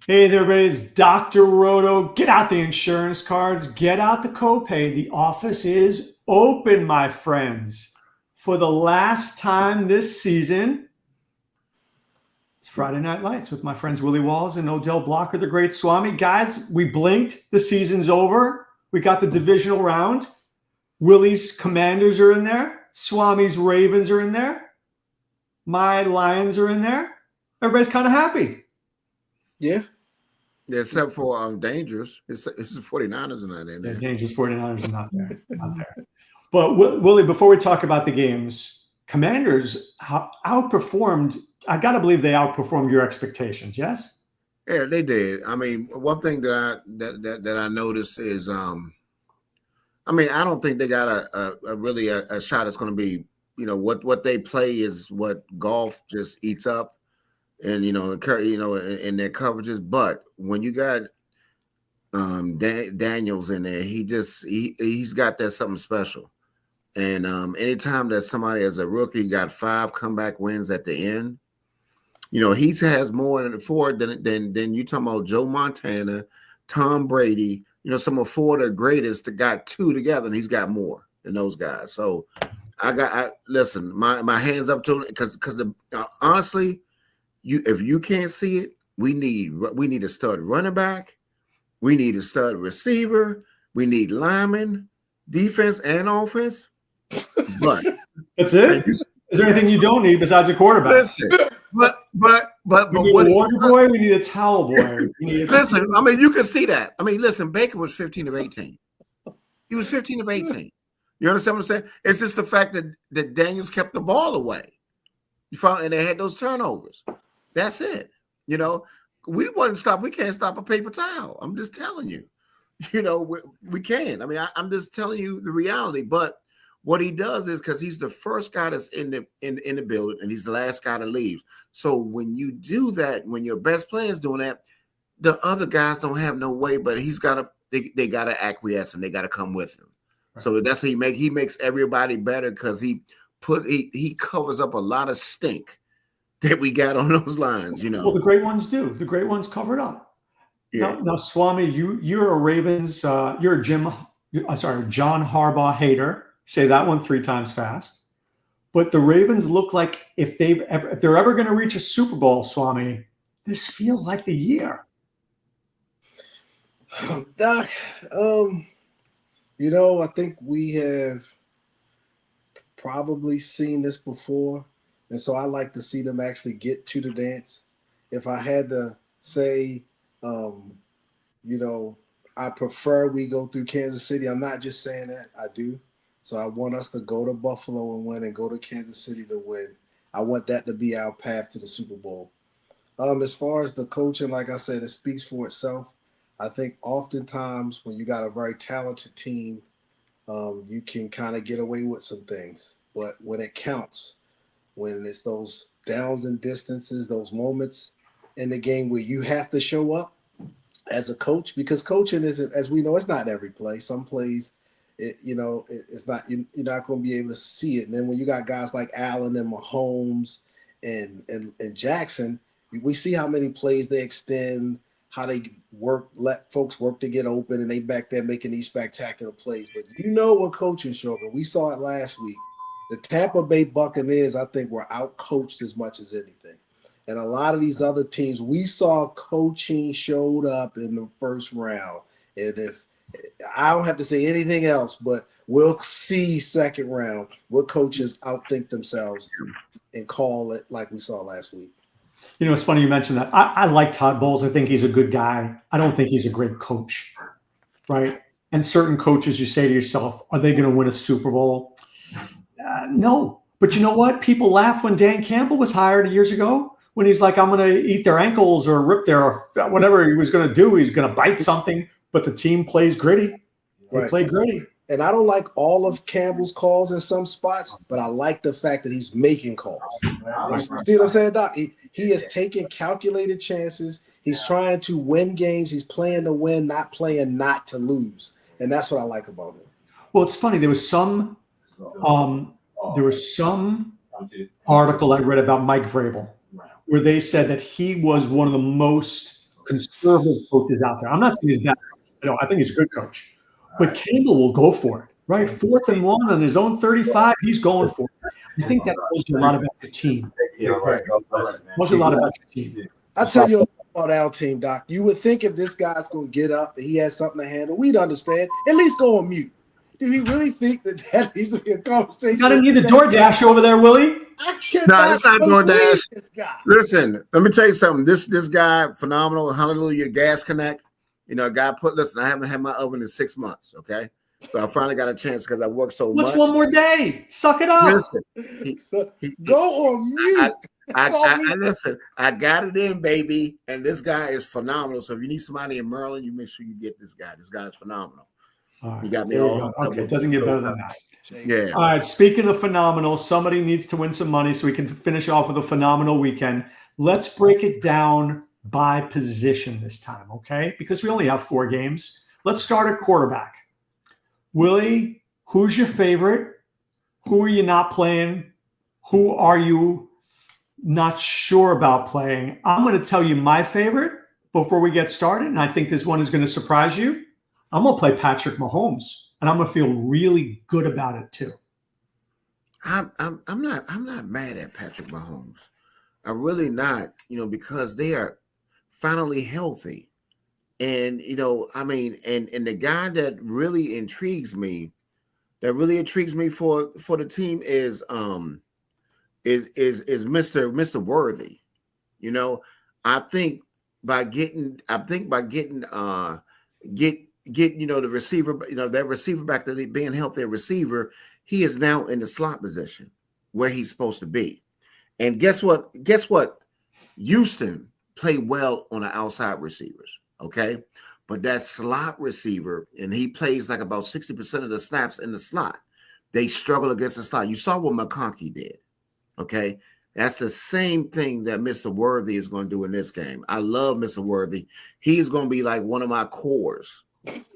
Hey there, everybody. It's Dr. Roto. Get out the insurance cards. Get out the copay. The office is open, my friends. For the last time this season, it's Friday Night Lights with my friends Willie Walls and Odell Blocker, the great Swame. Guys, we blinked. The season's over. We got the divisional round. Willie's Commanders are in there. Swame's Ravens are in there. My Lions are in there. Everybody's kind of happy. Yeah. Yeah, except for Dangerous. It's the 49ers are not in there. Yeah, Dangerous 49ers are not there. Not there. But Willie, before we talk about the games, Commanders outperformed. I got to believe they outperformed your expectations, yes? Yeah, they did. I mean, one thing that I noticed is I don't think they got a really shot that's going to be, what they play is what golf just eats up. And in their coverages, but when you got Daniels in there, he's got that something special. And anytime that somebody as a rookie got 5 comeback wins at the end, he has more than 4 than you talking about Joe Montana, Tom Brady. Some of 4 of the greatest that got 2 together, and he's got more than those guys. So listen, my hands up to him because honestly. If you can't see it, we need a stud running back, we need a stud receiver, we need linemen, defense and offense. But that's it. Is there anything you don't need besides a quarterback? Listen, but we need a water boy. We need a towel boy. Listen, you can see that. Listen, Baker was 15 of 18. He was 15 of 18. You understand what I'm saying? It's just the fact that Daniels kept the ball away. You found, and they had those turnovers. That's it. We wouldn't stop. We can't stop a paper towel. I'm just telling you. We can. I'm just telling you the reality. But what he does is because he's the first guy that's in the building and he's the last guy to leave. So when you do that, when your best player is doing that, the other guys don't have no way. But they got to acquiesce and they got to come with him. Right. So that's how he makes everybody better because he covers up a lot of stink that we got on those lines, Well, the great ones do. The great ones cover it up. Yeah. Now, Swame, you're a Ravens. You're a John Harbaugh hater. Say that one 3 times fast. But the Ravens look like if they're ever going to reach a Super Bowl, Swame, this feels like the year. Doc, I think we have probably seen this before. And so I like to see them actually get to the dance. If I had to say, I prefer we go through Kansas City. I'm not just saying that. I do. So I want us to go to Buffalo and win and go to Kansas City to win. I want that to be our path to the Super Bowl. As far as the coaching, like I said, it speaks for itself. I think oftentimes when you got a very talented team, you can kind of get away with some things. But when it counts, when it's those downs and distances, those moments in the game where you have to show up as a coach, because coaching isn't, as we know, it's not every play. Some plays, it's not, you're not going to be able to see it. And then when you got guys like Allen and Mahomes and Jackson, we see how many plays they extend, how they let folks work to get open, and they back there making these spectacular plays. But when coaching show up, and we saw it last week, the Tampa Bay Buccaneers, I think, were out-coached as much as anything. And a lot of these other teams, we saw coaching showed up in the first round. And if I don't have to say anything else, but we'll see second round where coaches outthink themselves and call it like we saw last week. It's funny you mentioned that. I like Todd Bowles. I think he's a good guy. I don't think he's a great coach, right? And certain coaches, you say to yourself, are they going to win a Super Bowl? No. But you know what? People laughed when Dan Campbell was hired years ago when he's like, I'm going to eat their ankles or rip their whatever he was going to do. He's going to bite something. But the team plays gritty. They play gritty. And I don't like all of Campbell's calls in some spots, but I like the fact that he's making calls. See what I'm saying, Doc? He is taking calculated chances. He's trying to win games. He's playing to win, not playing not to lose. And that's what I like about him. Well, it's funny. There was some article I read about Mike Vrabel where they said that he was one of the most conservative coaches out there. I'm not saying he's that coach. I think he's a good coach. But Campbell will go for it, right? 4th and 1 on his own 35, he's going for it. I think that tells you a lot about your team. Tells you a lot about your team. I'll tell you about our team, Doc. You would think if this guy's going to get up and he has something to handle, we'd understand. At least go on mute. Do he really think that needs to be a conversation? Got to need the DoorDash over there, Willie. I cannot it's not DoorDash. This guy. Listen, let me tell you something. This guy, phenomenal. Hallelujah, Gas Connect. A guy listen, I haven't had my oven in 6 months, okay? So I finally got a chance because I worked so much. What's one more day? Suck it up. Listen, go on mute. Listen, I got it in, baby, and this guy is phenomenal. So if you need somebody in Maryland, you make sure you get this guy. This guy is phenomenal. All right, you got me all. Okay, it doesn't get better than that. Yeah. All right, speaking of phenomenal, somebody needs to win some money so we can finish off with a phenomenal weekend. Let's break it down by position this time, okay? Because we only have 4 games. Let's start at quarterback. Willie, who's your favorite? Who are you not playing? Who are you not sure about playing? I'm going to tell you my favorite before we get started, and I think this one is going to surprise you. I'm going to play Patrick Mahomes, and I'm going to feel really good about it too. I'm not mad at Patrick Mahomes. I'm really not, because they are finally healthy. And and the guy that really intrigues me for the team is Mr. Worthy. I think by getting the receiver, that receiver back to being healthy, a receiver, he is now in the slot position where he's supposed to be. And guess what? Houston played well on the outside receivers, okay? But that slot receiver, and he plays like about 60% of the snaps in the slot. They struggle against the slot. You saw what McConkey did, okay? That's the same thing that Mr. Worthy is going to do in this game. I love Mr. Worthy. He's going to be like one of my cores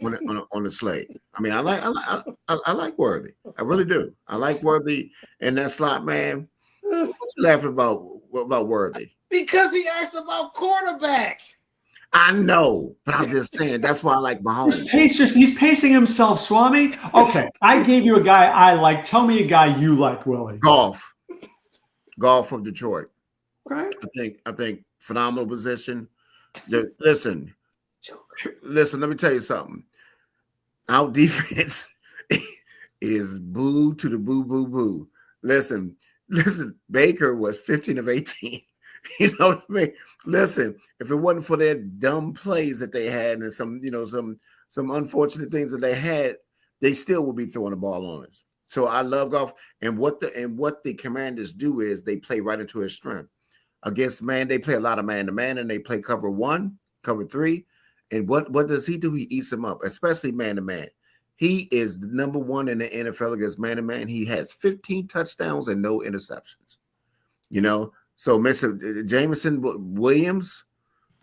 on the slate. I mean, I like Worthy. I really do. I like Worthy and that slot, man. What you laughing about Worthy? Because he asked about quarterback. I know, but I'm just saying that's why I like Mahomes. He's pacing himself, Swame. Okay, I gave you a guy I like. Tell me a guy you like, Willie. Golf from Detroit. Okay. I think phenomenal position. Listen. Let me tell you something. Our defense is boo to the boo, boo, boo. Listen, Baker was 15 of 18. You know what I mean? Listen, if it wasn't for their dumb plays that they had and some unfortunate things that they had, they still would be throwing the ball on us. So I love golf. And what the Commanders do is they play right into his strength. Against man, they play a lot of man-to-man, and they play cover 1, cover 3. And what does he do? He eats them up, especially man-to-man. He is the number 1 in the NFL against man-to-man. He has 15 touchdowns and no interceptions. So Mr. Jameson Williams,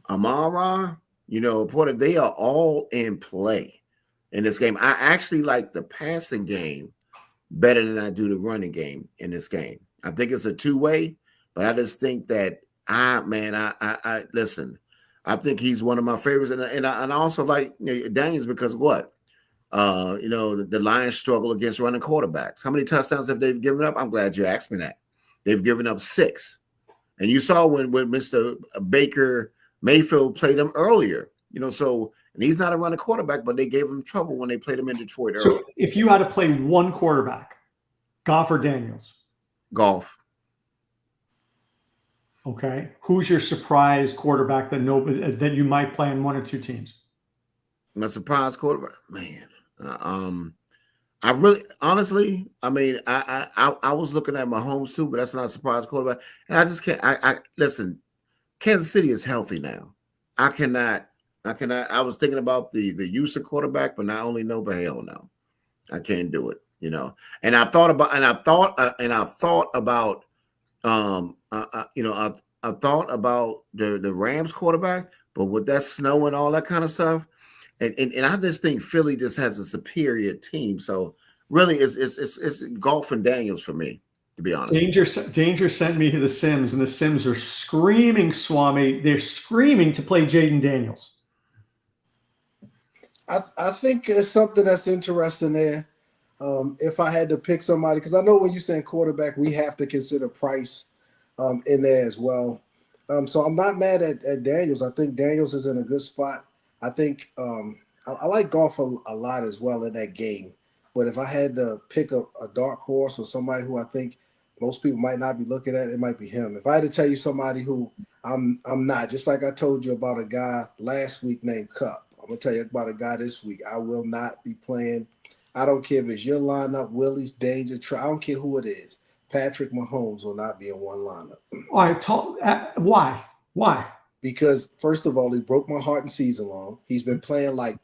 Amara, Porter, they are all in play in this game. I actually like the passing game better than I do the running game in this game. I think it's a 2-way, but I just think that I listen. I think he's one of my favorites, and I also like Daniels because what? The Lions struggle against running quarterbacks. How many touchdowns have they given up? I'm glad you asked me that. They've given up 6. And you saw when Mr. Baker Mayfield played him earlier, and he's not a running quarterback, but they gave him trouble when they played him in Detroit earlier. So if you had to play one quarterback, Goff or Daniels? Goff. Okay. Who's your surprise quarterback that you might play in 1 or 2 teams? My surprise quarterback? Man. I really, honestly, I mean, I was looking at Mahomes too, but that's not a surprise quarterback. And I just can't. Listen. Kansas City is healthy now. I cannot. I was thinking about the use of quarterback, but not only no, but hell no, I can't do it. And I thought about the Rams quarterback, but with that snow and all that kind of stuff. And I just think Philly just has a superior team. So really, it's Goff and Daniels for me. to be honest. Danger sent me to the Sims, and the Sims are screaming, Swami. They're screaming to play Jaden Daniels. I think it's something that's interesting there. If I had to pick somebody, because I know when you're saying quarterback, we have to consider price in there as well. So I'm not mad at Daniels. I think Daniels is in a good spot. I think I like Goff a lot as well in that game. But if I had to pick a dark horse or somebody who I think most people might not be looking at, it might be him. If I had to tell you somebody who I'm not, just like I told you about a guy last week named Cup, I'm going to tell you about a guy this week. I will not be playing. I don't care if it's your lineup, Willie's, Danger, I don't care who it is. Patrick Mahomes will not be in one lineup. All right, why? Why? Because, first of all, he broke my heart in season long. He's been playing like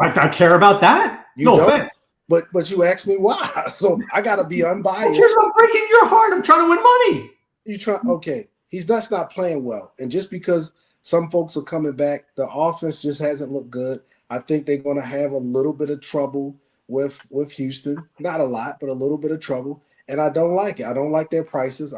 I care about that? No offense. But you asked me why. So I got to be unbiased. Who cares about breaking your heart? I'm trying to win money. Okay. He's not playing well. And just because some folks are coming back, the offense just hasn't looked good. I think they're going to have a little bit of trouble with Houston. Not a lot, but a little bit of trouble. And I don't like it. I don't like their prices.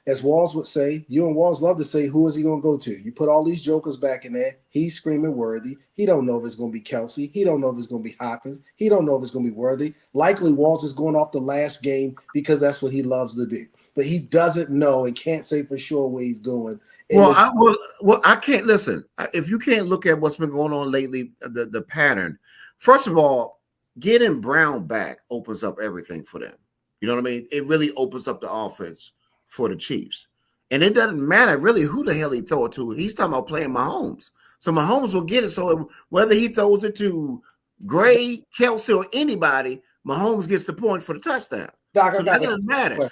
As Walls would say, you and Walls love to say, who is he going to go to? You put all these jokers back in there. He's screaming Worthy. He don't know if it's going to be Kelsey. He don't know if it's going to be Hopkins. He don't know if it's going to be Worthy. Likely Walls is going off the last game because that's what he loves to do. But he doesn't know and can't say for sure where he's going. I can't listen. If you can't look at what's been going on lately, the pattern, first of all, getting Brown back opens up everything for them. You know what I mean? It really opens up the offense for the Chiefs. And it doesn't matter really who the hell he throw it to. He's talking about playing Mahomes. So Mahomes will get it. So whether he throws it to Gray, Kelsey, or anybody, Mahomes gets the point for the touchdown. Doc, so that doesn't matter.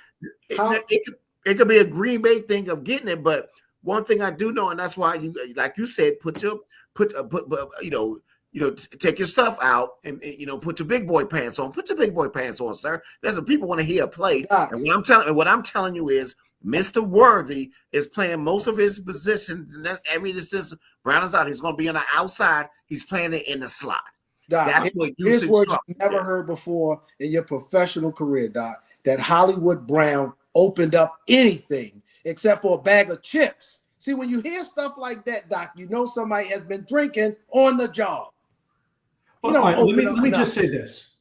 It could be a Green Bay thing of getting it, but one thing I do know, and that's why you, like you said, take your stuff out and put your big boy pants on. Put your big boy pants on, sir. That's what people want to hear play. And what I'm telling you is, Mr. Worthy is playing most of his position. And since Brown is out, he's going to be on the outside. He's playing it in the slot. Doc, that's what here's what you've never heard before in your professional career, Doc. That Hollywood Brown opened up anything except for a bag of chips. See, when you hear stuff like that, Doc, you know somebody has been drinking on the job. Let me just say this,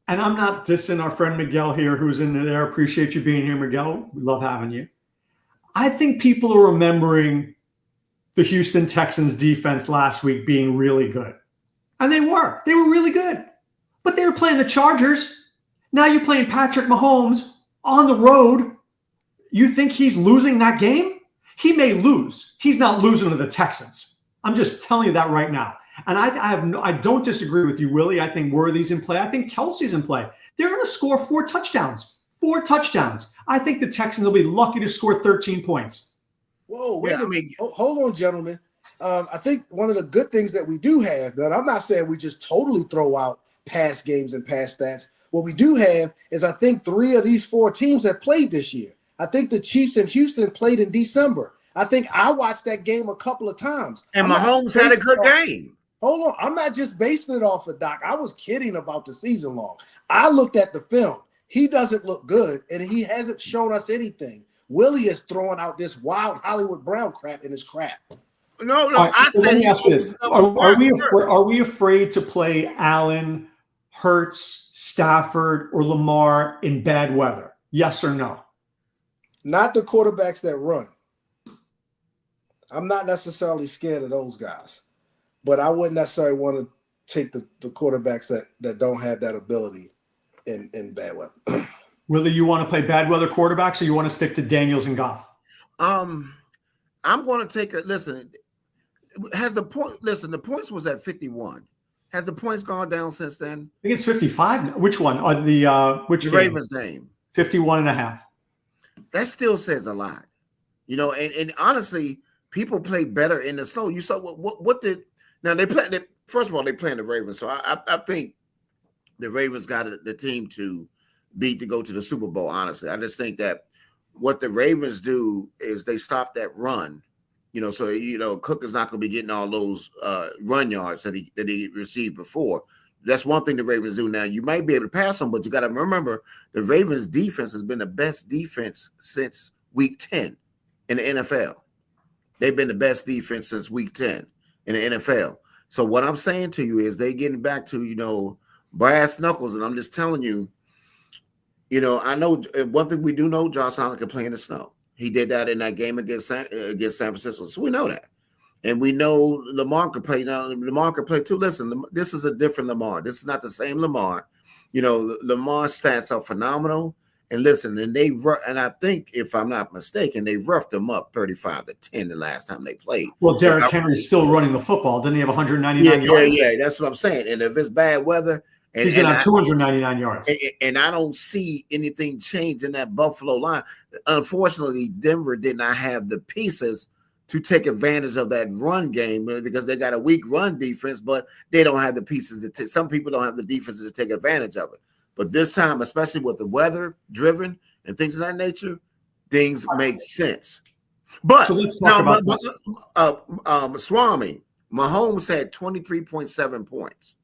and I'm not dissing our friend Miguel here, who's in there. Appreciate you being here, Miguel. We love having you. I think people are remembering the Houston Texans defense last week being really good, and they were really good, but they were playing the Chargers. Now you're playing Patrick Mahomes on the road. You think he's losing that game? He may lose. He's not losing to the Texans. I'm just telling you that right now. And I don't disagree with you, Willie. I think Worthy's in play. I think Kelsey's in play. They're going to score 4 touchdowns. 4 touchdowns. I think the Texans will be lucky to score 13 points. Whoa, wait a minute. Hold on, gentlemen. I think one of the good things that we do have, that I'm not saying we just totally throw out past games and past stats. What we do have is I think 3 of these 4 teams have played this year. I think the Chiefs and Houston played in December. I think I watched that game a couple of times. And Mahomes had a good game. Hold on. I'm not just basing it off of Doc. I was kidding about the season long. I looked at the film. He doesn't look good, and he hasn't shown us anything. Willie is throwing out this wild Hollywood Brown crap in his crap. No. Right, let me ask this. Are we afraid to play Allen, Hurts, Stafford, or Lamar in bad weather? Yes or no? Not the quarterbacks that run. I'm not necessarily scared of those guys. But I wouldn't necessarily want to take the quarterbacks that don't have that ability in bad weather. Willie, you want to play bad weather quarterbacks, or you want to stick to Daniels and Goff? I'm going to take a listen. The points was at 51. Has the points gone down since then? I think it's 55. Which one? Which Ravens game? 51.5. That still says a lot. And honestly, people play better in the snow. You saw what did. Now they play. First of all, they playing the Ravens, so I think the Ravens got the team to beat to go to the Super Bowl. Honestly, I just think that what the Ravens do is they stop that run. So Cook is not going to be getting all those run yards that he received before. That's one thing the Ravens do now. You might be able to pass them, but you got to remember the Ravens defense has been the best defense since week 10 in the NFL. They've been the best defense since week 10 in the NFL. So what I'm saying to you is they getting back to, brass knuckles. And I'm just telling you, I know one thing we do know, Josh Allen can play in the snow. He did that in that game against San Francisco. So we know that. And we know Lamar could play. Now, Lamar could play too. Listen, this is a different Lamar. This is not the same Lamar. Lamar's stats are phenomenal. And listen, and I think, if I'm not mistaken, they roughed them up 35-10 the last time they played. Well, Derrick Henry's still running the football. Didn't he have 199 yards? Yeah, that's what I'm saying. And if it's bad weather, he's going to have 299 yards. And I don't see anything change in that Buffalo line. Unfortunately, Denver did not have the pieces to take advantage of that run game because they got a weak run defense, but they don't have the pieces some people don't have the defenses to take advantage of it. But this time, especially with the weather driven and things of that nature, things make sense. But so let's talk about Swame, Mahomes had 23.7 points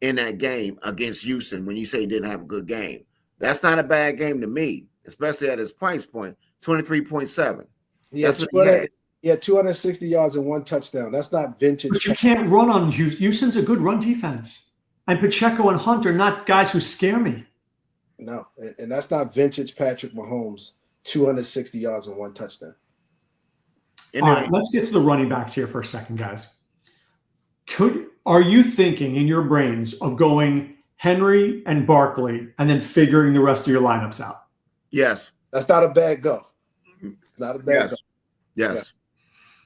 in that game against Houston. When you say he didn't have a good game, that's not a bad game to me, especially at his price point. 23.7. He had 260 yards and 1 touchdown. That's not vintage. But you can't run on Houston. Houston's a good run defense. And Pacheco and Hunt are not guys who scare me. No, and that's not vintage Patrick Mahomes, 260 yards and 1 touchdown. All right, let's get to the running backs here for a second, guys. Are you thinking in your brains of going Henry and Barkley and then figuring the rest of your lineups out? Yes. That's not a bad go. Not a bad go. Yes.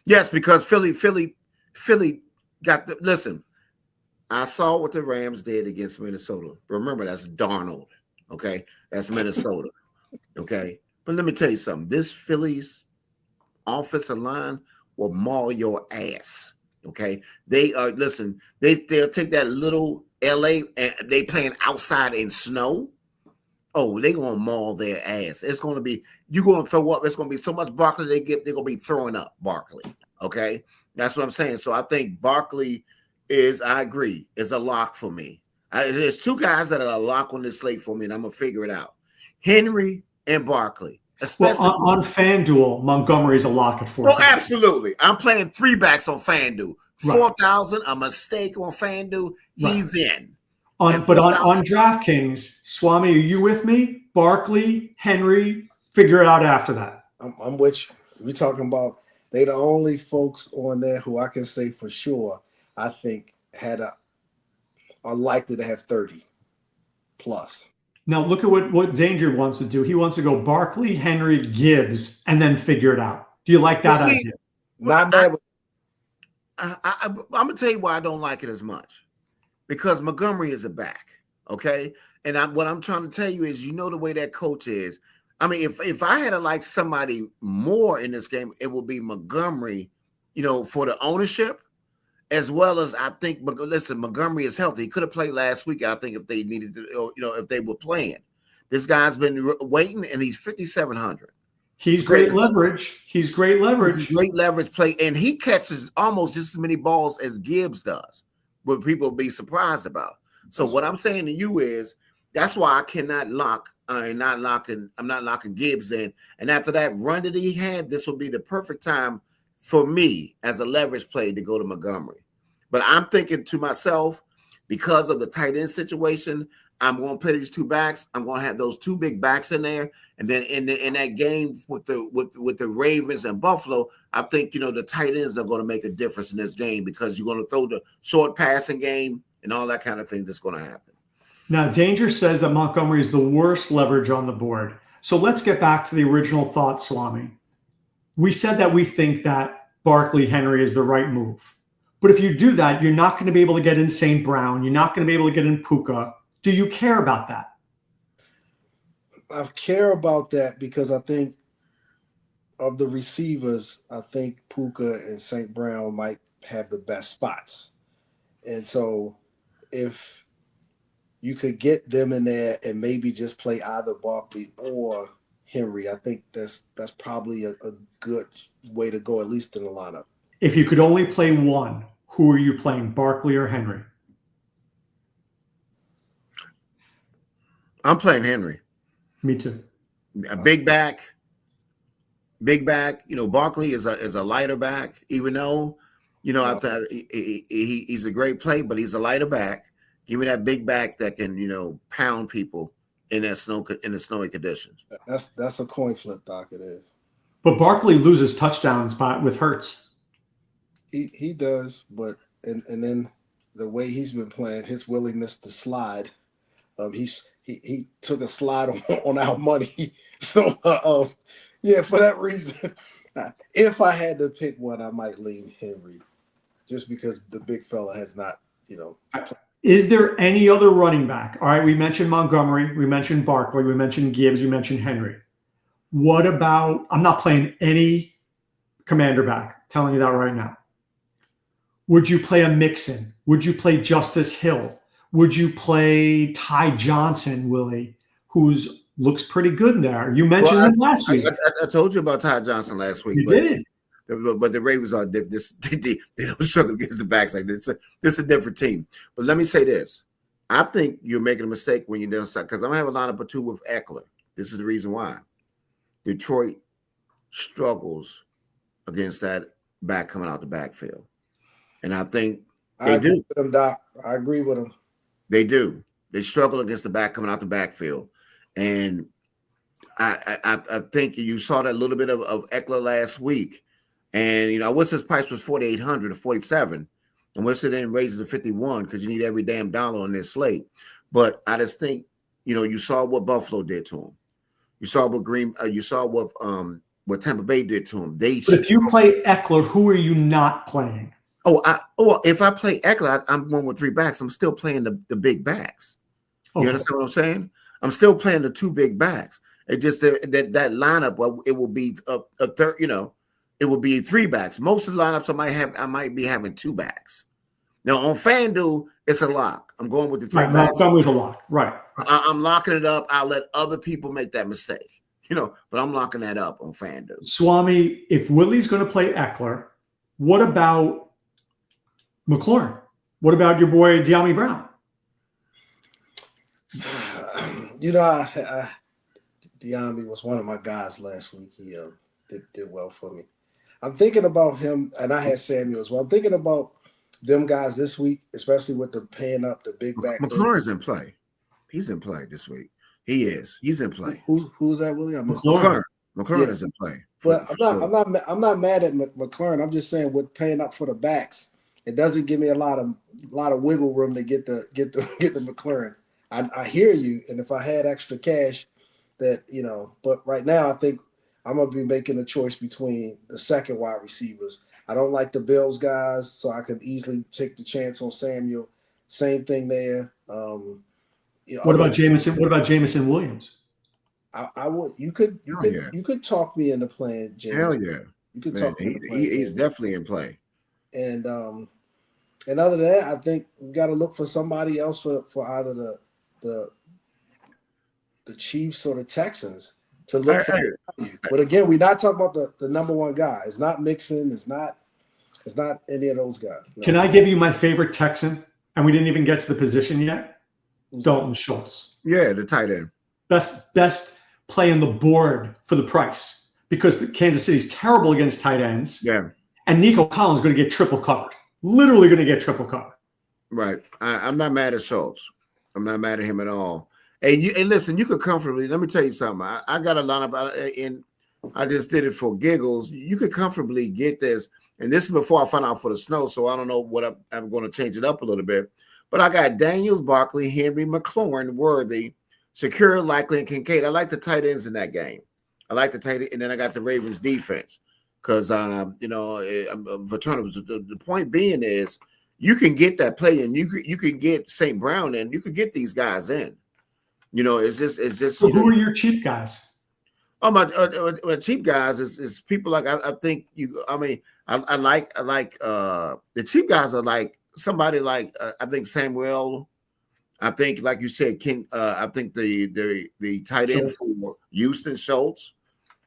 Yes, because Philly got the – listen, I saw what the Rams did against Minnesota. Remember, that's Darnold, okay? That's Minnesota, okay? But let me tell you something. This Phillies offensive line will maul your ass, okay? They are, listen, they'll take that little LA and they playing outside in snow. Oh, they're going to maul their ass. It's going to be, you're going to throw up. It's going to be so much Barkley they're going to be throwing up Barkley, okay? That's what I'm saying. So I think Barkley I agree, is a lock for me. There's 2 guys that are a lock on this slate for me, and I'm going to figure it out. Henry and Barkley. Well, on FanDuel, Montgomery's a lock at 4. Oh, absolutely. I'm playing 3 backs on FanDuel. 4,000, a mistake on FanDuel, he's in. But on DraftKings, Swame, are you with me? Barkley, Henry, figure it out after that. I'm with you. We're talking about they the only folks on there who I can say for sure I think are likely to have 30 plus. Now look at what Danger wants to do. He wants to go Barkley, Henry, Gibbs, and then figure it out. Do you like that idea? Not bad. I'm gonna tell you why I don't like it as much. Because Montgomery is a back, okay? And what I'm trying to tell you is, the way that coach is. I mean, if I had to like somebody more in this game, it would be Montgomery, for the ownership. As well as I think, listen, Montgomery is healthy. He could have played last week, I think, if they needed to, if they were playing. This guy's been waiting, and he's 5,700. He's great leverage. He's great leverage. He's great leverage play, and he catches almost just as many balls as Gibbs does, what people will be surprised about. So what I'm saying to you is that's why I cannot I'm not locking Gibbs in. And after that run that he had, this will be the perfect time for me as a leverage play to go to Montgomery. But I'm thinking to myself, because of the tight end situation, I'm going to play these 2 backs. I'm going to have those 2 big backs in there. And then in that game with the Ravens and Buffalo, I think, the tight ends are going to make a difference in this game because you're going to throw the short passing game and all that kind of thing that's going to happen. Now, Danger says that Montgomery is the worst leverage on the board. So let's get back to the original thought, Swami. We said that we think that Barkley Henry is the right move. But if you do that, you're not going to be able to get in St. Brown. You're not going to be able to get in Puka. Do you care about that? I care about that because I think of the receivers, I think Puka and St. Brown might have the best spots. And so if you could get them in there and maybe just play either Barkley or Henry, I think that's probably a good way to go, at least in the lineup. If you could only play one, who are you playing, Barkley or Henry? I'm playing Henry. Me too. A big back. You know, Barkley is a lighter back, even though, you know, I thought he's a great play, but he's a lighter back. Give me that big back that can, you know, pound people in the snowy conditions. That's a coin flip, Doc. It is. But Barkley loses touchdowns with Hurts. He does, but and then the way he's been playing, his willingness to slide, he took a slide on our money. So yeah, for that reason, if I had to pick one, I might lean Henry, just because the big fella has not, you know. Is there any other running back? All right, we mentioned Montgomery, we mentioned Barkley, we mentioned Gibbs, we mentioned Henry. What about, I'm not playing any commander back, telling you that right now. Would you play a Mixon? Would you play Justice Hill? Would you play Ty Johnson, Willie, who's looks pretty good there? You mentioned him last week. I told you about Ty Johnson last week. You did. But the Ravens are they don't struggle against the backs like this. This is a different team. But let me say this: I think you're making a mistake when you're doing something, because I'm gonna have a lineup of two with Eckler. This is the reason why. Detroit struggles against that back coming out the backfield, and I think they do. With him, Doc. I agree with him. They do. They struggle against the back coming out the backfield, and I think you saw that little bit of Eckler last week. And, you know, what's his price was 4,800 or 47. And what's it then raised to 51 because you need every damn dollar on this slate. But I just think, you know, you saw what Buffalo did to him. You saw what Tampa Bay did to him. But if you play Eckler, who are you not playing? If I play Eckler, I'm one with three backs. I'm still playing the big backs. You understand what I'm saying? I'm still playing the two big backs. It just that lineup, well, it will be a third, you know. It will be three backs. Most of the lineups I might be having two backs. Now on FanDuel, it's a lock. I'm going with the three backs. It's always a lock, right? I'm locking it up. I'll let other people make that mistake, you know. But I'm locking that up on FanDuel. Swame, if Willie's going to play Eckler, what about McLaurin? What about your boy De'Ami Brown? You know, De'Ami was one of my guys last week. He did well for me. I'm thinking about him, and I had Samuel as well. I'm thinking about them guys this week, especially with the paying up the big back. McLaurin's in play. He's in play this week. He is. He's in play. Who's that, Willie? McLaurin is in play. But I'm not mad at McLaurin. I'm just saying with paying up for the backs, it doesn't give me a lot of wiggle room to get the McLaurin. I hear you, and if I had extra cash, that, you know, but right now I think I'm going to be making a choice between the second wide receivers. I don't like the Bills guys, so I could easily take the chance on Samuel. Same thing there. You know, what about Jameson? What about Jameson Williams? I would. You could talk me into playing Jameson. Hell yeah. You could talk me into playing. He's definitely in play. And other than that, I think we got to look for somebody else for either the Chiefs or the Texans to look for. But again, we're not talking about the number one guy. It's not Mixon. It's not any of those guys. No. Can I give you my favorite Texan? And we didn't even get to the position yet. Dalton Schultz. Yeah, the tight end. Best play on the board for the price, because the Kansas City's terrible against tight ends. Yeah. And Nico Collins is going to get triple covered. Literally going to get triple covered. Right. I'm not mad at Schultz. I'm not mad at him at all. And listen, you could comfortably, let me tell you something. I got a lineup, and I just did it for giggles. You could comfortably get this, and this is before I find out for the snow, so I don't know what I'm going to change it up a little bit. But I got Daniels, Barkley, Henry, McLaurin, Worthy, Secure, Likely, and Kincaid. I like the tight ends in that game. I like the tight end, and then I got the Ravens defense because, the point being is you can get that play, and you can get St. Brown, and you can get these guys in. You know, it's just. So who are your cheap guys? Oh, my cheap guys is people like I think you. I mean, I like the cheap guys are like somebody like I think Samuel. I think, like you said, King. I think the tight end for Houston, Schultz.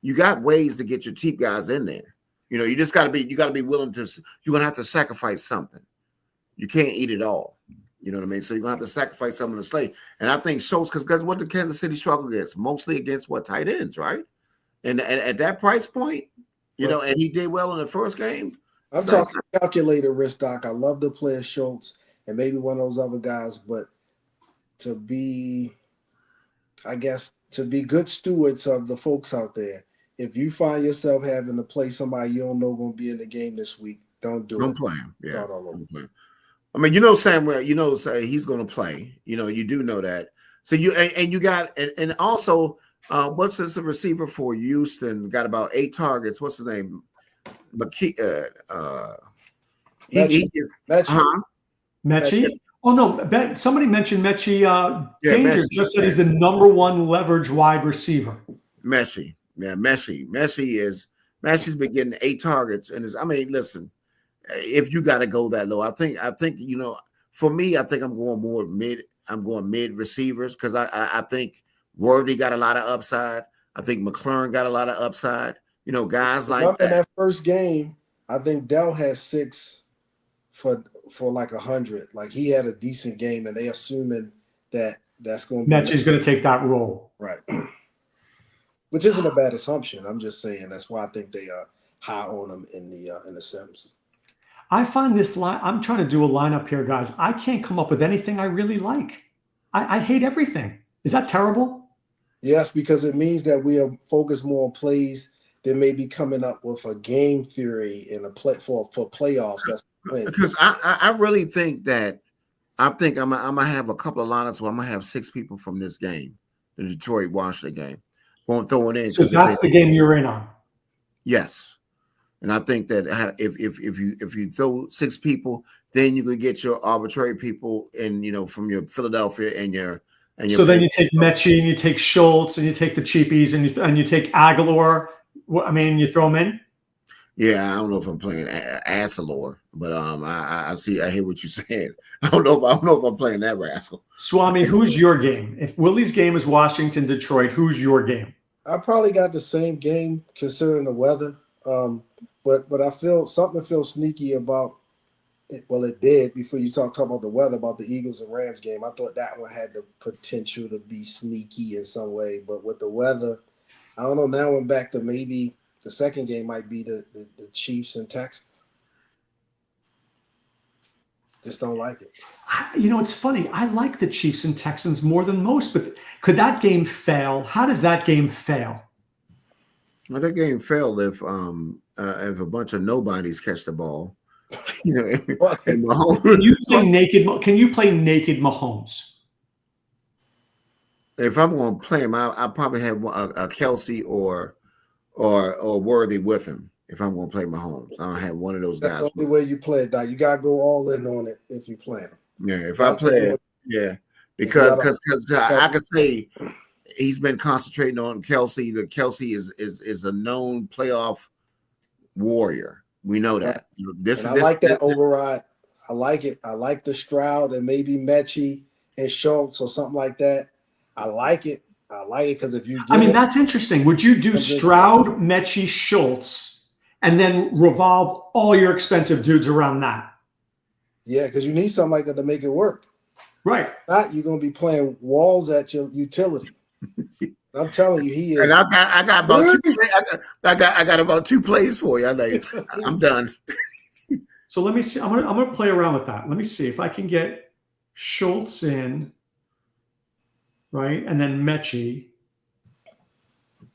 You got ways to get your cheap guys in there. You know, you just got to be willing to. You're gonna have to sacrifice something. You can't eat it all. You know what I mean? So you're gonna have to sacrifice some of the slate. And I think Schultz, because what did Kansas City struggle against? Mostly against what, tight ends, right? And at that price point, you know, and he did well in the first game. I'm talking calculated risk, Doc. I love the player Schultz and maybe one of those other guys, but to be good stewards of the folks out there, if you find yourself having to play somebody you don't know going to be in the game this week, don't do it. Don't play him. Yeah. Start all over. I mean, you know, Samuel, you know, say he's going to play. You know, you do know that. So you and you got and also what's this receiver for Houston? Got about 8 targets. What's his name? Mechie. Mechie? Oh no! Somebody mentioned Mechie. Danger Mechie, just said he's the #1 leverage wide receiver. Mechie, yeah, Mechie's been getting 8 targets, and I mean, listen, if you got to go that low, I think you know, for me, I think I'm going more mid. I'm going mid receivers because I think Worthy got a lot of upside. I think McLaurin got a lot of upside. You know, guys like that. In that first game, I think Dell had 6 for like 100. Like he had a decent game, and they assuming that's going to be Mechie's going to take that role, right? Which isn't a bad assumption. I'm just saying that's why I think they are high on them in the Sims. I find this line. I'm trying to do a lineup here, guys. I can't come up with anything I really like. I hate everything. Is that terrible? Yes, because it means that we are focused more on plays than maybe coming up with a game theory and a play for playoffs. That's because I really think that I'm gonna have a couple of lineups where I'm gonna have 6 people from this game, the Detroit Washington game. Won't throw it in. So that's the game you're in on. Yes. And I think that if you throw 6 people, then you can get your arbitrary people and, you know, from your Philadelphia and your so then you take Mechie and you take Schultz and you take the cheapies and you take Aguilar. I mean, you throw them in. Yeah, I don't know if I'm playing Aguilar, but I hear what you're saying. I don't know if I'm playing that rascal. Swame, who's your game? If Willie's game is Washington, Detroit, who's your game? I probably got the same game considering the weather. But I feel something feels sneaky about it. Well, it did before you talk about the weather, about the Eagles and Rams game. I thought that one had the potential to be sneaky in some way. But with the weather, I don't know. Now I'm back to maybe the second game might be the Chiefs and Texans. Just don't like it. You know, it's funny. I like the Chiefs and Texans more than most, but could that game fail? How does that game fail? Well, that game failed if a bunch of nobodies catch the ball. You know, and Mahomes. Can you play naked Mahomes? If I'm going to play him, I probably have a Kelsey or Worthy with him. If I'm going to play Mahomes, I don't have one of those guys. That's the only way you play it, Doc. You got to go all in on it if you play him. Yeah, if I play it, yeah, because I could say he's been concentrating on Kelsey. The Kelsey is a known playoff warrior. We know that. I like that override. I like it. I like the Stroud and maybe Mechie and Schultz or something like that. I like it. Because if you that's interesting. Would you do Stroud, Mechie, Schultz, and then revolve all your expensive dudes around that? Yeah, because you need something like that to make it work. Right. Not you're going to be playing walls at your utility. I'm telling you, he is. And I got about 2 plays for you. I'm done. So let me see. I'm gonna play around with that. Let me see if I can get Schultz in, right, and then Mechie.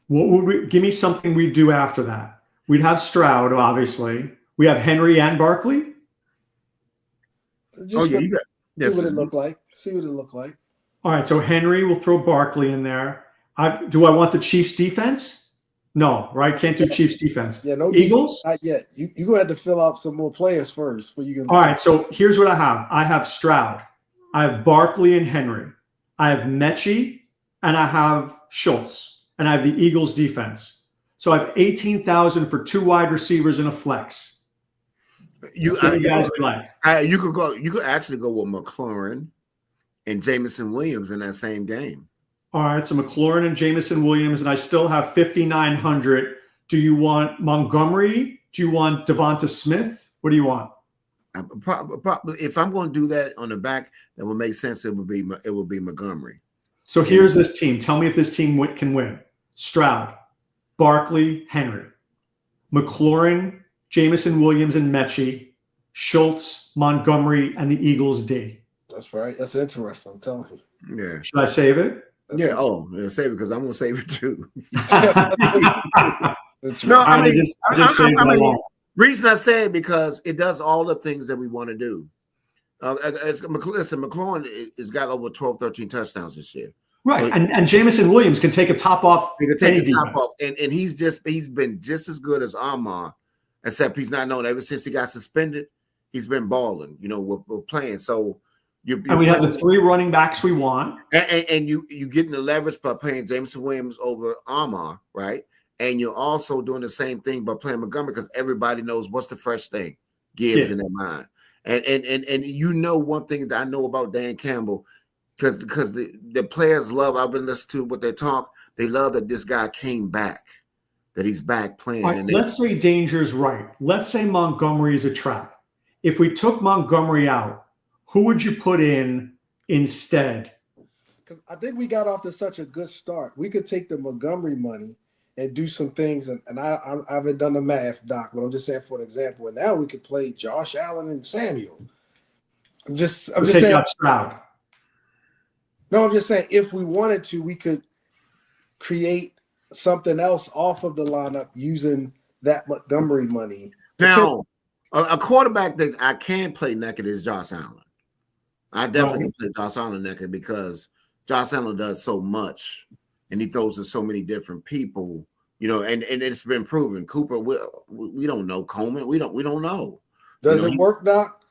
What would give me something we'd do after that? We'd have Stroud, obviously. We have Henry and Barkley. See what it looked like. All right, so Henry will throw Barkley in there. Do I want the Chiefs defense? No, right? Can't do Chiefs defense. Yeah, no Eagles? Defense, not yet. You're going to have to fill out some more players first. All right, so here's what I have. I have Stroud. I have Barkley and Henry. I have Mechie, and I have Schultz. And I have the Eagles defense. So I have 18,000 for 2 wide receivers and a flex. You could actually go with McLaurin and Jameson Williams in that same game. All right, so McLaurin and Jameson Williams, and I still have 5,900. Do you want Montgomery? Do you want Devonta Smith? What do you want? Probably, if I'm going to do that on the back, that would make sense. It would be Montgomery. So here's this team. Tell me if this team can win. Stroud, Barkley, Henry, McLaurin, Jameson, Williams, and Mechie, Schultz, Montgomery, and the Eagles D. That's right. That's interesting. I'm telling you. Yeah. Should I save it? That's Yeah. Oh, yeah, save it because I'm going to save it too. No, I mean, reason I say it because it does all the things that we want to do. Listen, McLaurin has got over 12, 13 touchdowns this year. Right. So and Jameson Williams can take a top off. He can take a top off. And he's been just as good as Amar, except he's not known. Ever since he got suspended, he's been balling. We're playing. So and we have the 3 running backs we want. And you getting the leverage by playing Jameson Williams over Amar, right? And you're also doing the same thing by playing Montgomery because everybody knows what's the first thing Gibbs in their mind. And one thing that I know about Dan Campbell, because the players love, I've been listening to what they talk, they love that this guy came back, that he's back playing. Right, let's say Danger's right. Let's say Montgomery is a trap. If we took Montgomery out, who would you put in instead? Because I think we got off to such a good start. We could take the Montgomery money and do some things. And I haven't done the math, Doc, but I'm just saying for an example. And now we could play Josh Allen and Samuel. I'm just saying. Stroud. No, I'm just saying if we wanted to, we could create something else off of the lineup using that Montgomery money. Now, a quarterback that I can play naked is Josh Allen. I definitely can play Josh Allen naked because Josh Allen does so much. And he throws to so many different people, and it's been proven. Cooper, we don't know. Coleman, we don't know. Does it work, Doc?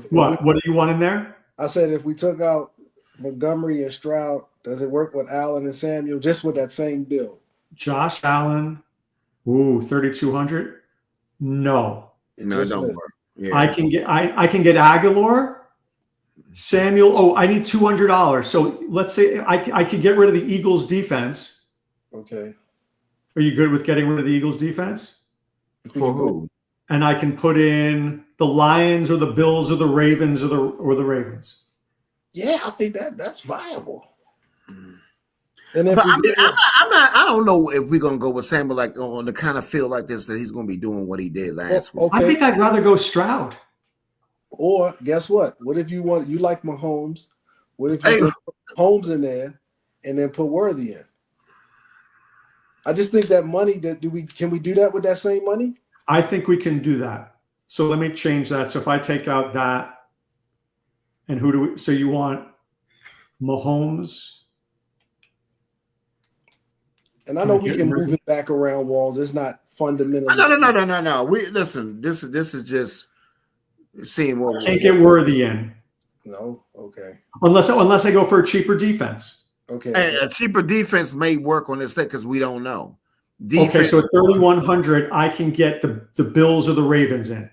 What do you want in there? I said if we took out Montgomery and Stroud, does it work with Allen and Samuel just with that same build? Josh Allen, 3,200. No, it don't work. Yeah. I can get Aguilar. Samuel, I need $200. So let's say I could get rid of the Eagles defense. Okay. Are you good with getting rid of the Eagles defense? For who? And I can put in the Lions or the Bills or the Ravens or the Ravens. Yeah, I think that's viable. And if I don't know if we're gonna go with Samuel on the kind of feel like this that he's gonna be doing what he did last week. I think I'd rather go Stroud. Or guess what? What if you like Mahomes? What if you put Holmes in there and then put Worthy in? I just think that money can we do that with that same money? I think we can do that. So let me change that. So if I take out that, and so you want Mahomes? And I know we can move it back around walls. It's not fundamentally. No. We listen. This is just seeing what can't get Worthy in. No, okay. Unless I go for a cheaper defense. Okay. And a cheaper defense may work on this thing because we don't know. Okay, so at 3,100, I can get the Bills or the Ravens in.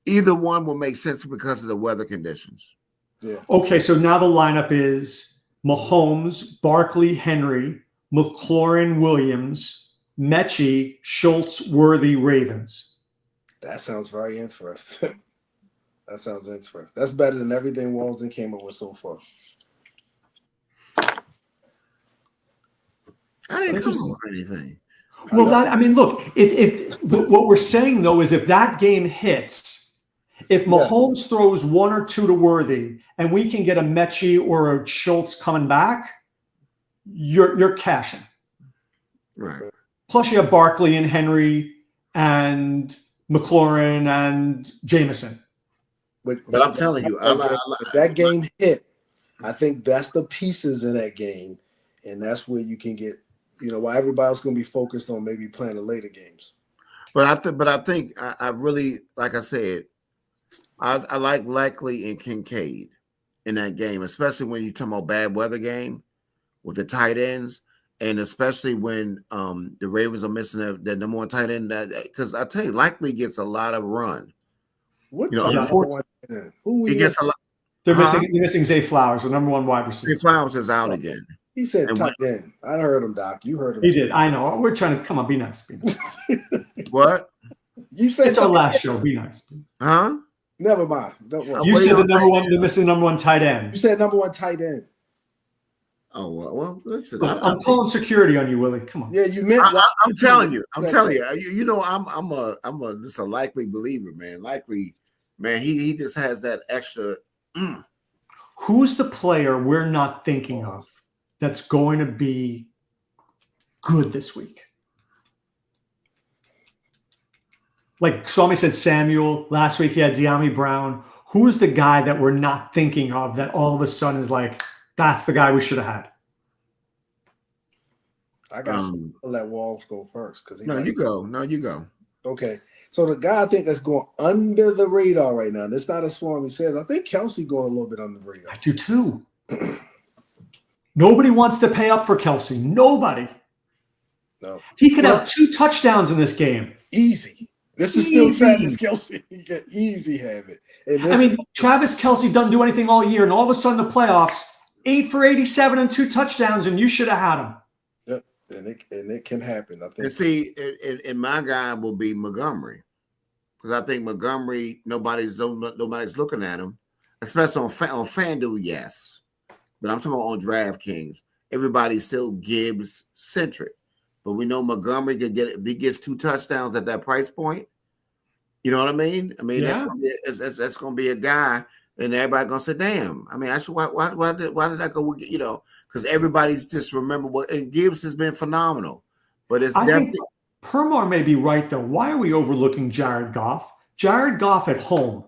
Either one will make sense because of the weather conditions. Yeah. Okay, so now the lineup is Mahomes, Barkley, Henry, McLaurin, Williams, Mechie, Schultz, Worthy, Ravens. That sounds very interesting. That sounds interesting. That's better than everything Walden came up with so far. I didn't come up with anything. Well, look, if what we're saying though is if that game hits, if Mahomes throws 1 or 2 to Worthy, and we can get a Mechie or a Schultz coming back, you're cashing. Right. Plus, you have Barkley and Henry and McLaurin and Jameson. But I'm telling you, if that game hit, I think that's the pieces in that game, and that's where you can get. While everybody's going to be focused on maybe playing the later games. But I think I really, like I said, I like Likely and Kincaid in that game, especially when you're talking about bad weather game with the tight ends, and especially when the Ravens are missing the number 1 tight end. Because I tell you, Likely gets a lot of run. What? He gets a lot. They're missing Zay Flowers, the number 1 wide receiver. Zay Flowers is out again. He said tight end. I heard him, Doc. You heard him. He did. I know. We're trying to come on. Be nice. What? You said it's our last show. Be nice. Huh? Never mind. Don't worry. You What said do the you number one, they're missing the number one tight You end. said number one tight end. Oh well, listen. Look, I'm calling security on you, Willie. Come on. Yeah, you meant. I'm telling you. I'm That telling tight. you. You know, I'm a just a likely believer, man. Likely, man. He just has that extra. Who's the player we're not thinking of that's going to be good this week? Like Swame said, Samuel. Last week he had De'Ami Brown. Who's the guy that we're not thinking of that all of a sudden is like, that's the guy we should have had? I got to let Walls go first because You go. No, you go. Okay, so the guy I think that's going under the radar right now. This not a Swami says. I think Kelsey going a little bit under the radar. I do too. Nobody wants to pay up for Kelsey. Nobody. No, He could have 2 touchdowns in this game. Easy. This is still Travis Kelsey. He can easy have it. I mean, Travis Kelsey doesn't do anything all year, and all of a sudden the playoffs, 8 for 87 and 2 touchdowns, and you should have had him. Yep, and it can happen. I think. And see, and my guy will be Montgomery, because I think Montgomery nobody's looking at him, especially on FanDuel. Yes, but I'm talking about on DraftKings. Everybody's still Gibbs centric. But we know Montgomery could get if he gets 2 touchdowns at that price point. You know what I mean? I mean, that's gonna be a guy, and everybody gonna say, "Damn!" I mean, actually, why did I go? You know, because everybody just remember what and Gibbs has been phenomenal. But it's definitely think Permar may be right though. Why are we overlooking Jared Goff? Jared Goff at home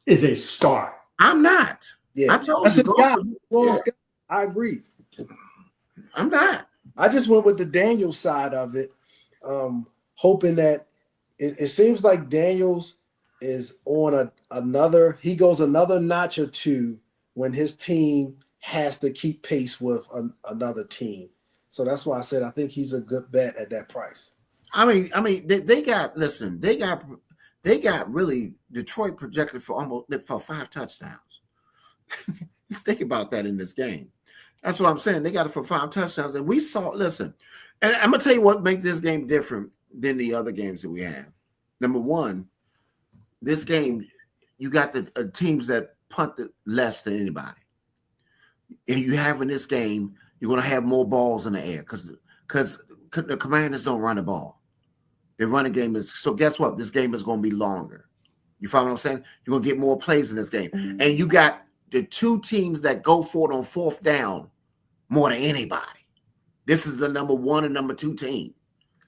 is a star. I'm not. Yeah, I told that's you. his guy. Well, I agree. I'm not. I just went with the Daniels side of it, hoping that it seems like Daniels is on he goes another notch or two when his team has to keep pace with another team. So that's why I said I think he's a good bet at that price. I mean, they got really Detroit projected for 5 touchdowns. Just think about that in this game. That's what I'm saying. They got it for 5 touchdowns, and we saw. Listen, and I'm gonna tell you what makes this game different than the other games that we have. Number one, this game you got the teams that punt less than anybody. And you have in this game, you're gonna have more balls in the air because the Commanders don't run the ball. Their running game is so. Guess what? This game is gonna be longer. You follow what I'm saying? You're gonna get more plays in this game, and you got the 2 teams that go for it on 4th down more than anybody. This is the number 1 and number 2 team.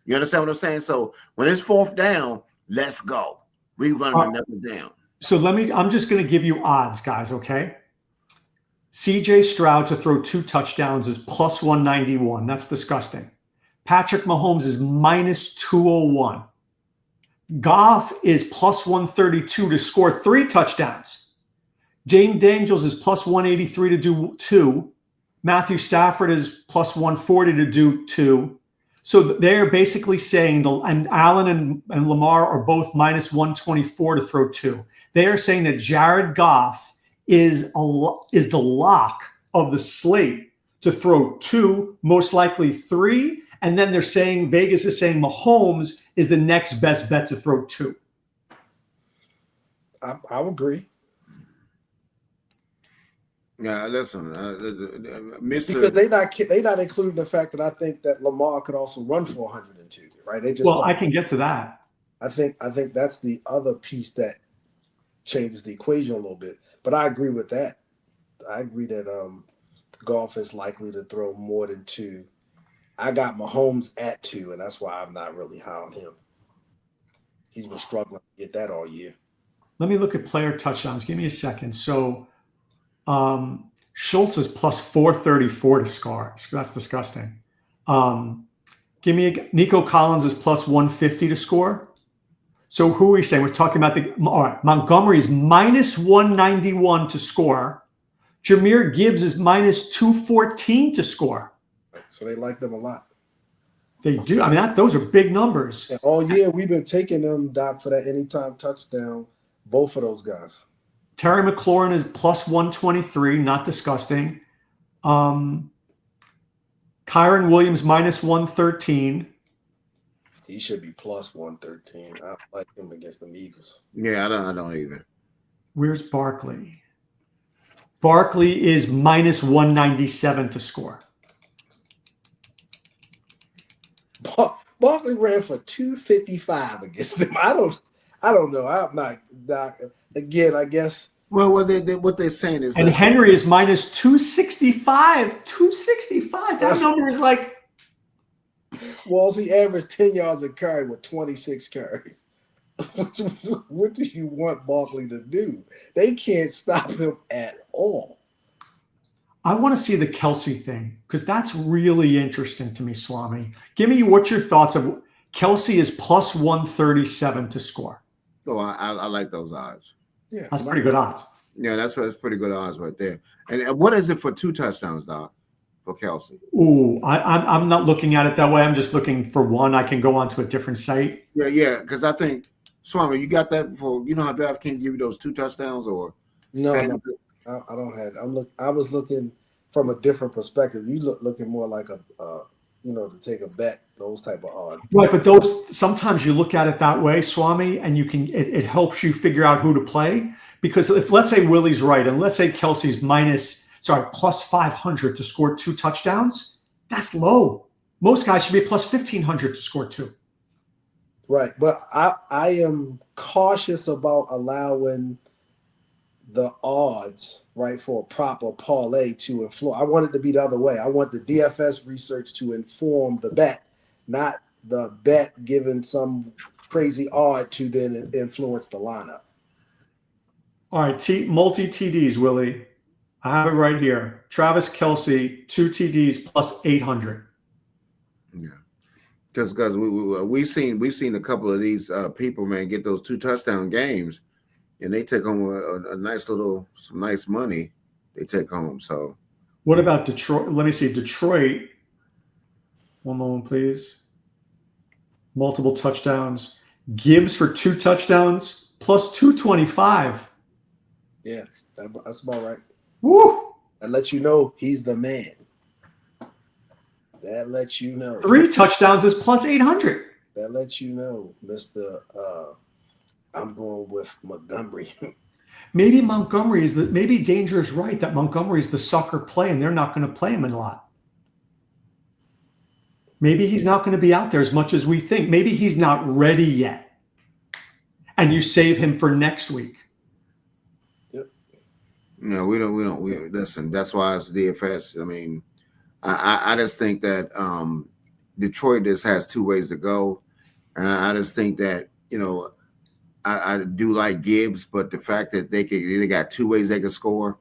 You understand what I'm saying? So when it's 4th down, let's go. We run another down. So I'm just going to give you odds, guys, okay? CJ Stroud to throw 2 touchdowns is plus 191. That's disgusting. Patrick Mahomes is minus 201. Goff is plus 132 to score 3 touchdowns. Jane Daniels is plus 183 to do 2. Matthew Stafford is plus 140 to do 2. So they're basically saying, and Allen and Lamar are both minus 124 to throw 2. They are saying that Jared Goff is the lock of the slate to throw 2, most likely 3. And then they're saying, Vegas is saying Mahomes is the next best bet to throw 2. I would agree. Yeah, listen, because they not including the fact that I think that Lamar could also run for 102, right? I can get to that. I think that's the other piece that changes the equation a little bit. But I agree with that. I agree that Goff is likely to throw more than 2. I got Mahomes at 2, and that's why I'm not really high on him. He's been struggling to get that all year. Let me look at player touchdowns. Give me a second. So Schultz is plus 434 to score. That's disgusting. Give me Nico Collins is plus 150 to score. So who are we saying? We're talking about all right. Montgomery's minus 191 to score. Jahmyr Gibbs is minus 214 to score. So they like them a lot. They do. I mean, those are big numbers. And all year we've been taking them, Doc, for that anytime touchdown. Both of those guys. Terry McLaurin is plus 123, not disgusting. Kyron Williams minus 113. He should be plus 113. I like him against the Eagles. Yeah, I don't either. Where's Barkley? Barkley is minus 197 to score. Barkley ran for 255 against them. I don't know. I'm not again, I guess. Well, what they're saying is, and Henry is minus 265. 265. That number is like. He averaged 10 yards a carry with 26 carries. What do you want Barkley to do? They can't stop him at all. I want to see the Kelsey thing because that's really interesting to me, Swame. Give me what's your thoughts of Kelsey is plus 137 to score. Oh, I like those odds. Yeah, that's pretty good odds. Yeah, that's pretty good odds right there. And what is it for 2 touchdowns, Doc, for Kelsey? Ooh, I'm not looking at it that way. I'm just looking for one. I can go on to a different site. Yeah, because I think, Swami, you got that for, how DraftKings give you those 2 touchdowns or? No, I don't have it. I was looking from a different perspective. You looking more like to take a bet, those type of odds. Right, but those sometimes you look at it that way, Swami, and it helps you figure out who to play. Because if let's say Willie's right, and let's say Kelsey's plus 500 to score 2 touchdowns, that's low. Most guys should be plus 1,500 to score 2. Right, but I am cautious about allowing the odds, right, for a proper parlay to influence. I want it to be the other way. I want the DFS research to inform the bet, not the bet given some crazy odd to then influence the lineup. All right, multi TDs, Willie. I have it right here. Travis Kelsey, 2 TDs plus 800. Yeah, because we've seen a couple of these people, man, get those 2 touchdown games. And they take home some nice money. They take home. So, what about Detroit? Let me see. Detroit. One moment, please. Multiple touchdowns. Gibbs for 2 touchdowns plus 225. Yeah, that's about right. Woo! That lets you know he's the man. That lets you know. 3 touchdowns is plus 800. That lets you know, Mr. I'm going with Montgomery. Maybe maybe Danger is right that Montgomery is the sucker play and they're not going to play him a lot. Maybe he's not going to be out there as much as we think. Maybe he's not ready yet. And you save him for next week. Yep. No, we don't listen. That's why it's DFS. I mean, I just think that Detroit just has 2 ways to go. And I just think that, I do like Gibbs, but the fact that they got 2 ways they can score,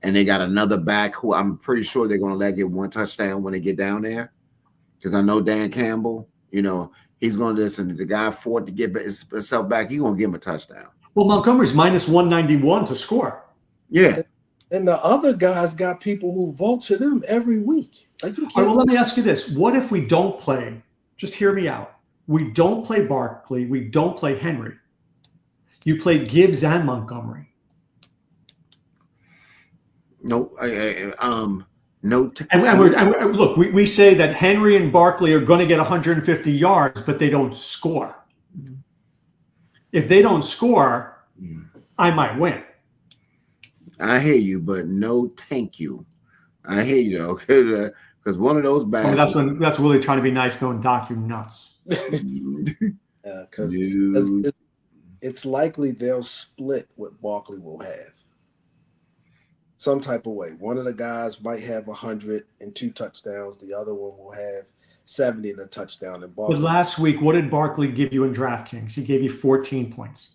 and they got another back who I'm pretty sure they're going to let get 1 touchdown when they get down there, because I know Dan Campbell, he's going to listen to the guy Ford to get himself back. He's going to give him a touchdown. Well, Montgomery's minus 191 to score. Yeah, and the other guys got people who vote to them every week. All right, well, let me ask you this: what if we don't play? Just hear me out. We don't play Barkley. We don't play Henry. You play Gibbs and Montgomery. No, no. Look, we say that Henry and Barkley are going to get 150 yards, but they don't score. If they don't score, I might win. I hear you, but no, thank you. I hear you though, because one of those bastards. That's Willie trying to be nice, going, Doc, you nuts. Because it's likely they'll split what Barkley will have. Some type of way. One of the guys might have 102 touchdowns. The other one will have 70 and a touchdown. And Barkley. But last week, what did Barkley give you in DraftKings? He gave you 14 points.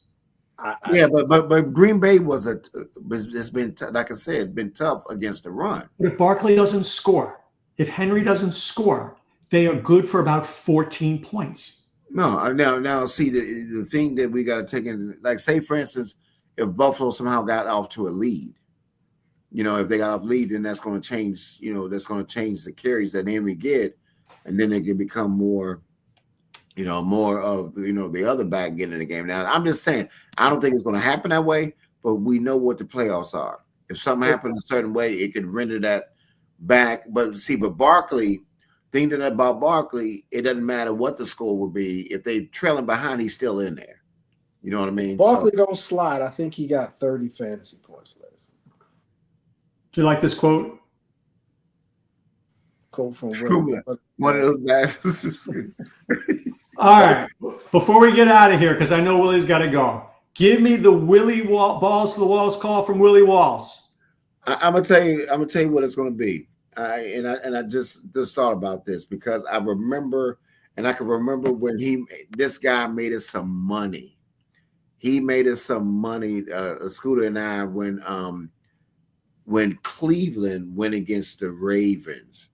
But Green Bay it's been like I said, been tough against the run. But if Barkley doesn't score, if Henry doesn't score, they are good for about 14 points. No, now see the thing that we got to take in, like say for instance, if Buffalo somehow got off to a lead, if they got off lead, then that's going to change. That's going to change the carries that Henry get, and then they can become more of the other back getting in the game. Now I'm just saying I don't think it's going to happen that way, but we know what the playoffs are. If something happens a certain way, it could render that back. But Barkley. Thinking about Barkley, it doesn't matter what the score will be. If they're trailing behind, he's still in there. You know what I mean? Barkley don't slide. I think he got 30 fantasy points last. Do you like this quote? Quote from one of those guys. All right. Before we get out of here, because I know Willie's got to go, give me the Willie balls to the walls call from Willie Walls. I'm gonna tell you what it's gonna be. I just thought about this because I remember, and I can remember when this guy made us some money. He made us some money, Scooter and I, when Cleveland went against the Ravens,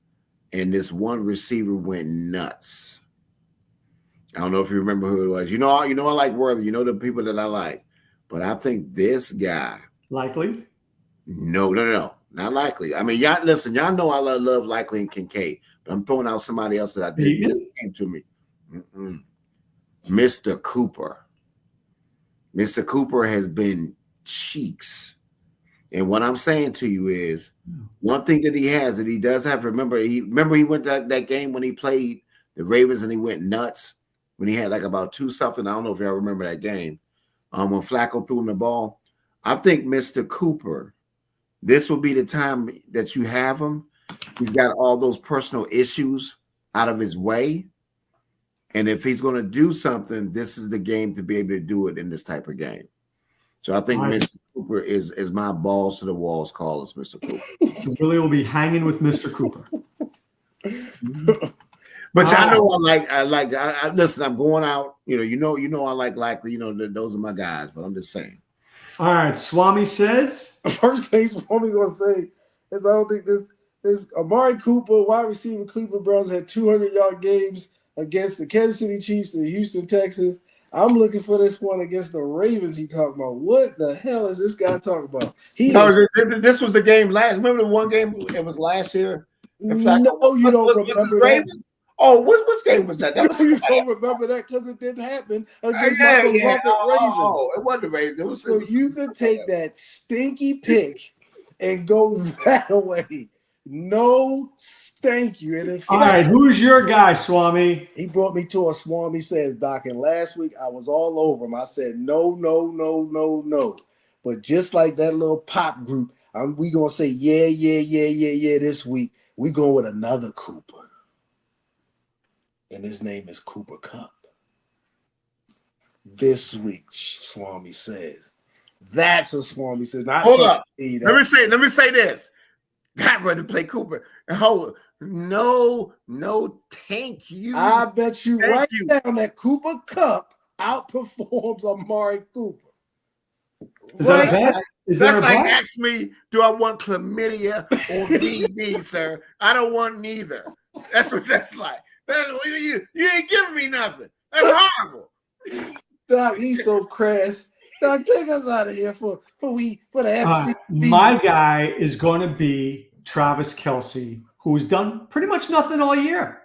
and this one receiver went nuts. I don't know if you remember who it was. You know, I like Worthy. You know the people that I like, but I think this guy Likely. No, not Likely. I mean, y'all listen. Y'all know I love Likely and Kincaid, but I'm throwing out somebody else that I did. This came to me, Mr. Cooper. Mr. Cooper has been cheeks. And what I'm saying to you is one thing that he has that he does have. Remember he went that game when he played the Ravens and he went nuts when he had like about 2-something. I don't know if y'all remember that game. When Flacco threw him the ball. I think Mr. Cooper, this will be the time that you have him. He's got all those personal issues out of his way. And if he's going to do something, this is the game to be able to do it in this type of game. So I think Mr. Cooper is my balls to the walls call as Mr. Cooper. Willie will be hanging with Mr. Cooper. But I know I like listen, I'm going out. You know I like Likely. Those are my guys, but I'm just saying. All right, Swame says. First thing Swame gonna say is I don't think this Amari Cooper, wide receiver, Cleveland Browns, had 200-yard games against the Kansas City Chiefs and Houston Texans. I'm looking for this one against the Ravens. He talking about what the hell is this guy talking about? This was the game last. Remember the one game it was last year? No, you don't remember that. Oh, what game was that? You don't remember that because it didn't happen against my beloved Ravens. Oh, it wasn't the Ravens. So you can take that stinky pick and go that way. No, thank you. And in fact, all right, who's your guy, Swame? He brought me to a Swame. He says, Doc, and last week I was all over him. I said, no. But just like that little pop group, we going to say, yeah, this week. We going with another Cooper. And his name is Cooper Kupp. This week, Swame says. That's what Swame says. Hold up. Let me say this. I'd rather play Cooper. No, thank you. I bet you down that Cooper Kupp outperforms Amari Cooper. Is that a bet? That's like ask me, do I want chlamydia or BD, sir? I don't want neither. That's what that's like. You ain't giving me nothing. That's horrible. Doc, he's so crass. Doc, take us out of here for the FC. My guy is going to be Travis Kelce, who's done pretty much nothing all year.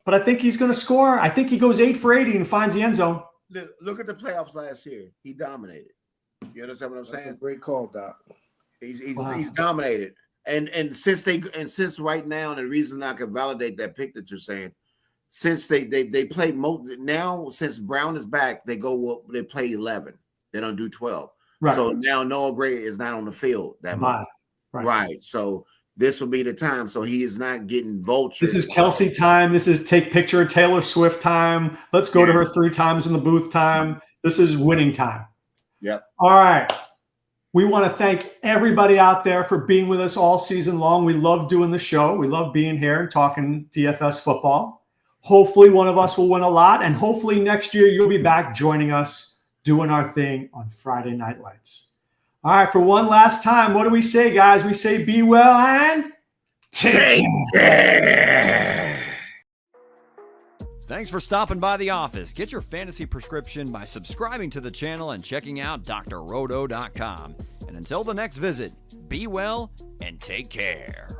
But I think he's going to score. I think he goes 8 for 80 and finds the end zone. Look at the playoffs last year. He dominated. You understand what I'm saying? That's a great call, Doc. He's dominated. And since right now, and the reason I can validate that pick that you're saying, since they play now, since Brown is back, they play 11. They don't do 12. Right. So now Noah Gray is not on the field that much. Right. So this will be the time. So he is not getting vultured. This is Kelce time. This is take picture of Taylor Swift time. Let's go to her 3 times in the booth time. This is winning time. Yep. All right. We want to thank everybody out there for being with us all season long. We love doing the show. We love being here and talking DFS football. Hopefully one of us will win a lot. And hopefully next year you'll be back joining us doing our thing on Friday Night Lights. All right. For one last time, what do we say, guys? We say be well and take care. Thanks for stopping by the office. Get your fantasy prescription by subscribing to the channel and checking out drroto.com. And until the next visit, be well and take care.